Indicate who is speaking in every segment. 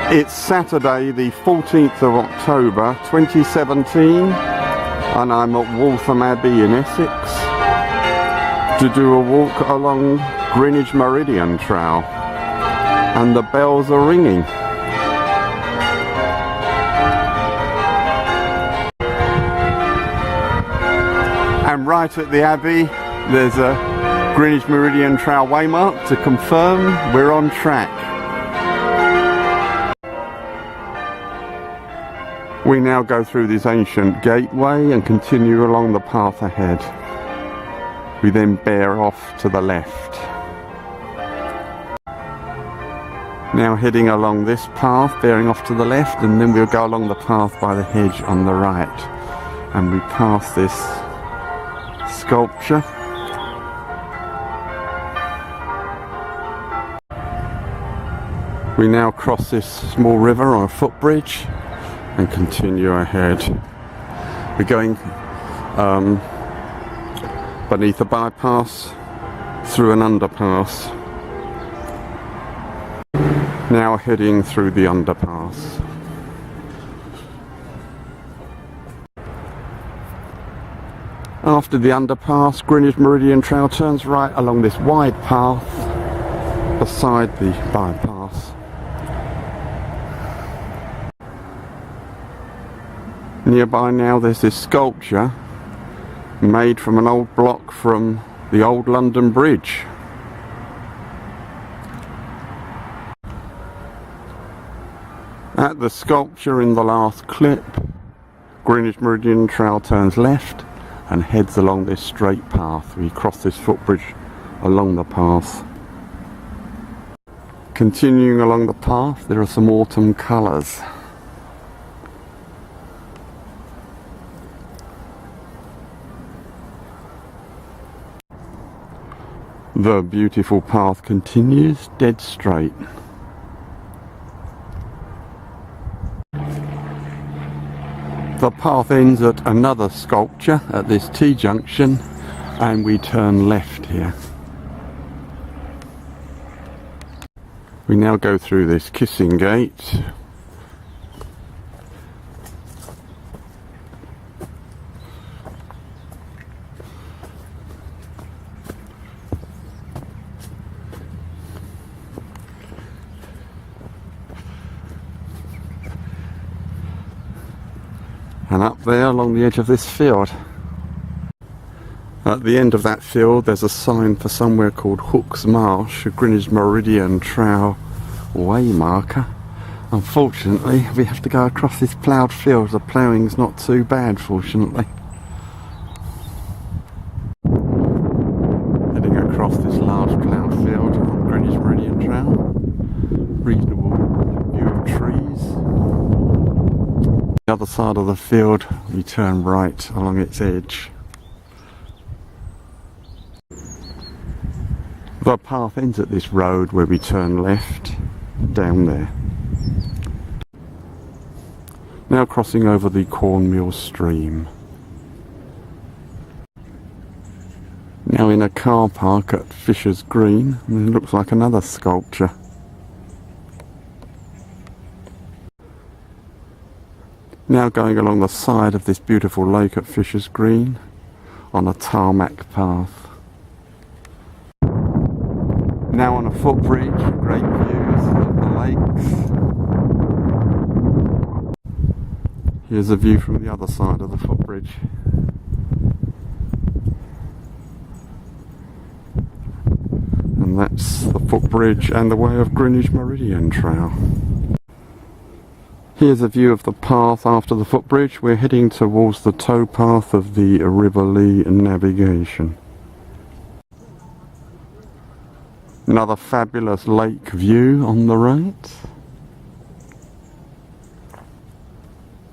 Speaker 1: It's Saturday the 14th of October 2017 and I'm at Waltham Abbey in Essex to do a walk along Greenwich Meridian Trail, and the bells are ringing. And right at the Abbey there's a Greenwich Meridian Trail waymark to confirm we're on track. We now go through this ancient gateway and continue along the path ahead. We then bear off to the left. Now heading along this path, bearing off to the left, and then we'll go along the path by the hedge on the right. And we pass this sculpture. We now cross this small river on a footbridge and continue ahead. We're going beneath a bypass, through an underpass. Now heading through the underpass. After the underpass, Greenwich Meridian Trail turns right along this wide path beside the bypass. Nearby now there's this sculpture made from an old block from the old London Bridge. At the sculpture in the last clip, Greenwich Meridian Trail turns left and heads along this straight path. We cross this footbridge along the path. Continuing along the path, there are some autumn colours. The beautiful path continues dead straight. The path ends at another sculpture at this T-junction and we turn left here. We now go through this kissing gate. And up there along the edge of this field. At the end of that field there's a sign for somewhere called Hook's Marsh, a Greenwich Meridian Trail waymarker. Unfortunately we have to go across this ploughed field. The ploughing's not too bad, fortunately. Heading across this large ploughed field on Greenwich Meridian Trail. Reasonable view of trees. The other side of the field we turn right along its edge. The path ends at this road where we turn left down there. Now crossing over the Cornmeal stream. Now in a car park at Fisher's Green, and it looks like another sculpture. Now going along the side of this beautiful lake at Fisher's Green on a tarmac path. Now on a footbridge, great views of the lakes. Here's a view from the other side of the footbridge. And that's the footbridge and the way of Greenwich Meridian Trail. Here's a view of the path after the footbridge. We're heading towards the towpath of the River Lea navigation. Another fabulous lake view on the right.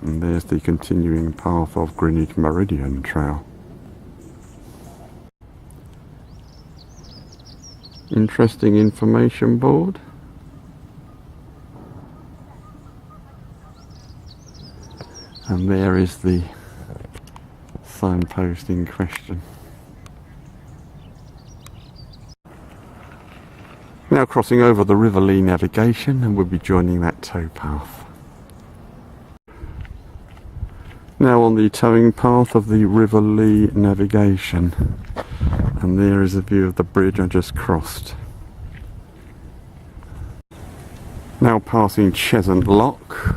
Speaker 1: And there's the continuing path of Greenwich Meridian Trail. Interesting information board. And there is the signpost in question. Now Now crossing over the River Lea navigation, and we'll be joining that towpath. Now on the towing path of the River Lea navigation, and there is a view of the bridge I just crossed. Now passing Cheshunt Lock,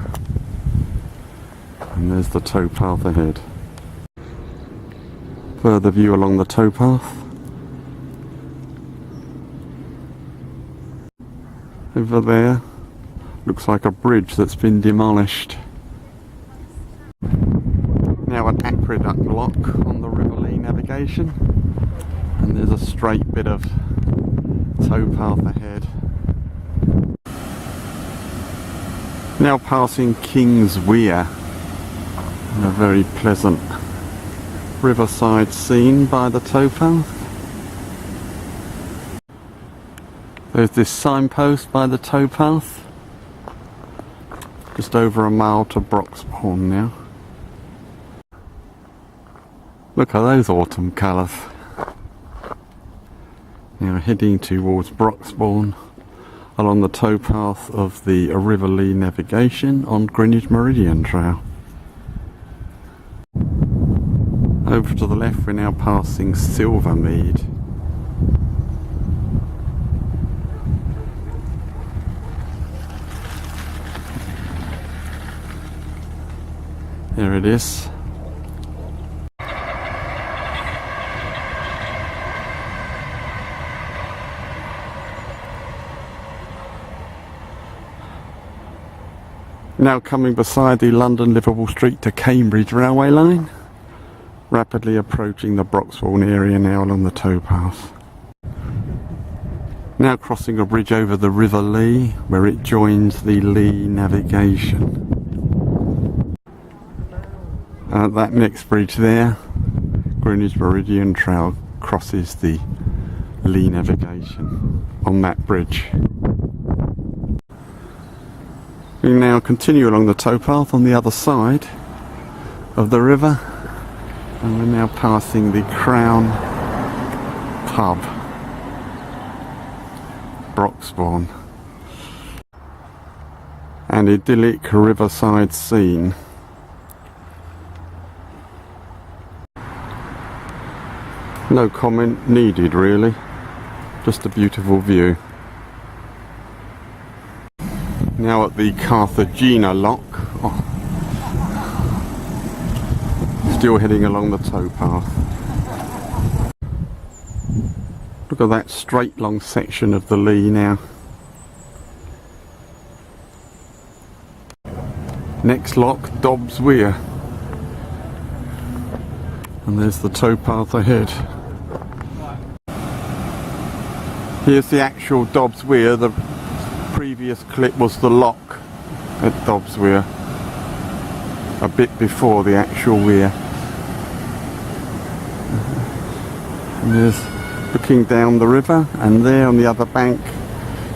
Speaker 1: and there's the towpath ahead. Further view along the towpath. Over there, looks like a bridge that's been demolished. Now an aqueduct lock on the River Lea navigation, and there's a straight bit of towpath ahead. Now passing King's Weir, and a very pleasant riverside scene by the towpath. There's this signpost by the towpath. Just over a mile to Broxbourne now. Look at those autumn colours. Now heading towards Broxbourne along the towpath of the River Lea navigation on Greenwich Meridian Trail. Over to the left we're now passing Silvermead. There it is. Now coming beside the London-Liverpool Street to Cambridge railway line. Rapidly approaching the Broxbourne area now along the towpath. Now crossing a bridge over the River Lea where it joins the Lea navigation. That next bridge there, Greenwich Meridian Trail, crosses the Lea navigation on that bridge. We now continue along the towpath on the other side of the river, and we're now passing the Crown pub, Broxbourne. An idyllic riverside scene. No comment needed really, just a beautiful view. Now at the Carthagena Lock, still heading along the towpath. Look at that straight long section of the Lea now. Next lock, Dobbs Weir. And there's the towpath ahead. Here's the actual Dobbs Weir. The previous clip was the lock at Dobbs Weir, a bit before the actual weir. And there's looking down the river, and there on the other bank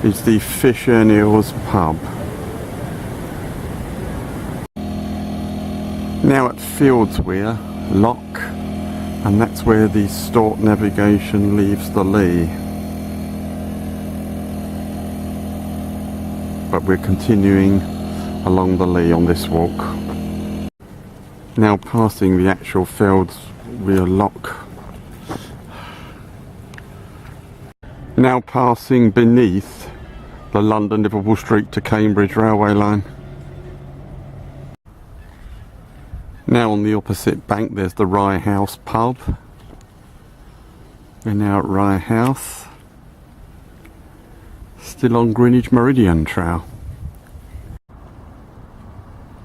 Speaker 1: is the Fish and Eels pub. Now at Fields Weir Lock, and that's where the Stort navigation leaves the Lea. But we're continuing along the Lea on this walk. Now passing the actual Fields Weir Lock. Now passing beneath the London-Liverpool Street to Cambridge railway line. Now on the opposite bank there's the Rye House pub. We're now at Rye House. Still on Greenwich Meridian Trail.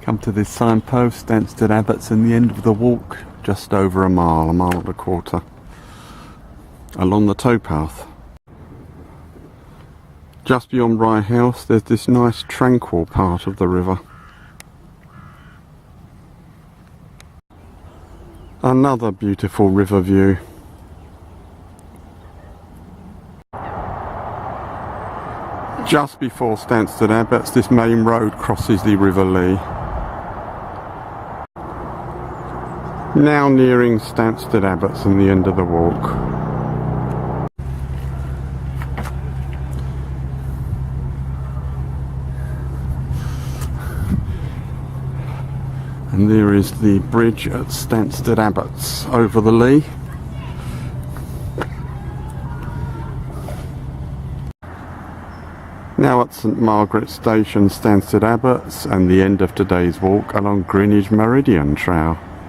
Speaker 1: Come to this signpost, Stanstead Abbotts, and the end of the walk, just over a mile and a quarter, along the towpath. Just beyond Rye House there's this nice tranquil part of the river. Another beautiful river view. Just before Stanstead Abbotts, this main road crosses the River Lea. Now nearing Stanstead Abbotts and the end of the walk. And there is the bridge at Stanstead Abbotts over the Lea. Now at St Margaret's Station, Stanstead Abbotts, and the end of today's walk along Greenwich Meridian Trail.